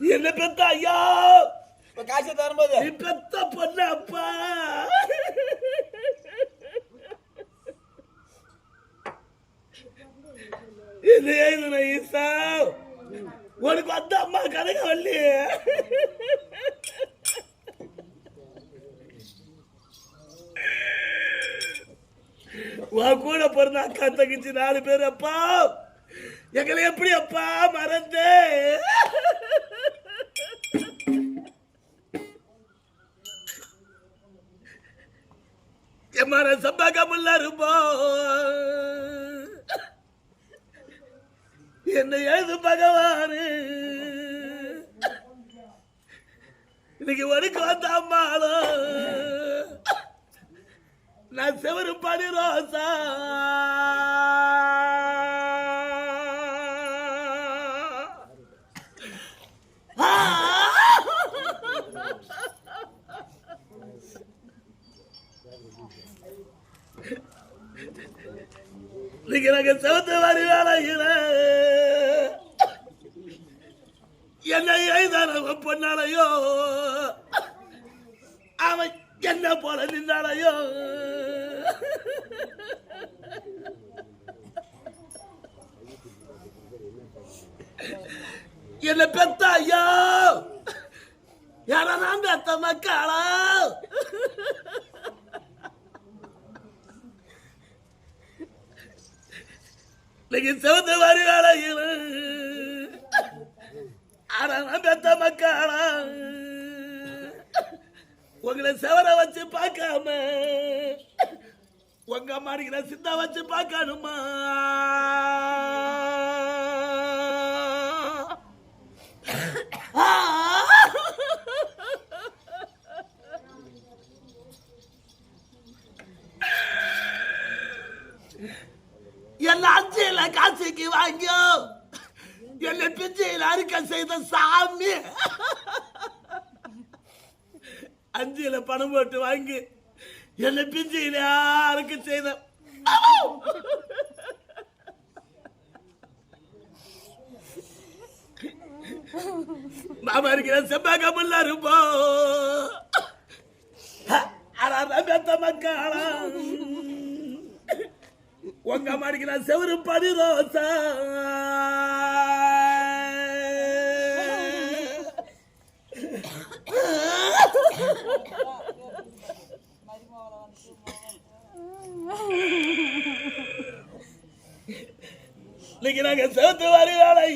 என்ன பெத்த ஐயா காசு தரும்போது நீ பெத்த பொண்ணு அப்பா இது ஈசா உனக்கு வந்த அம்மா கணக்கு வள்ளி உன் கூட பிறந்த அக்கா தங்கச்சி 4 பேர் அப்பா எங்களை எப்படி அப்பா மறந்து எம்மார சம்பாகமுல்ல இருப்போ என்ன எழுது பகவானு இன்னைக்கு உனக்கு வந்த அம்மாளும் நான் செவரு படி ரோசா இன்னைக்கு நாங்க செவத்து மாதிரி வேலையில என்ன எழுதான பொண்ணாலையோ அவன் என்ன போல நின்னாலையோ என்ன பெத்த ஐயோ யாராம் பெத்த மக்களா இன்னைக்கு செவத்து மாதிரி வேலையில ஆனா பெத்த மக்களா உங்களை செவர வச்சு பார்க்காம உங்க அம்மாடிக்கிற சித்தா வச்சு பார்க்கணுமா என்ன அஞ்சில காசுக்கு வாங்கியோ என்ன பிச்சையில் அறுக்க செய்த சாமி அஞ்சில பணம் போட்டு வாங்கி என்ன பிச்சையில் அறுக்க செய்த மாமா இருக்கிற செம்பாகமுல்ல இருப்போம் பெத்த மக்களா உங்க மாடிக்கு நான் செவரு படி ரோசா இன்னைக்கு நாங்க செவத்து வரி வேலை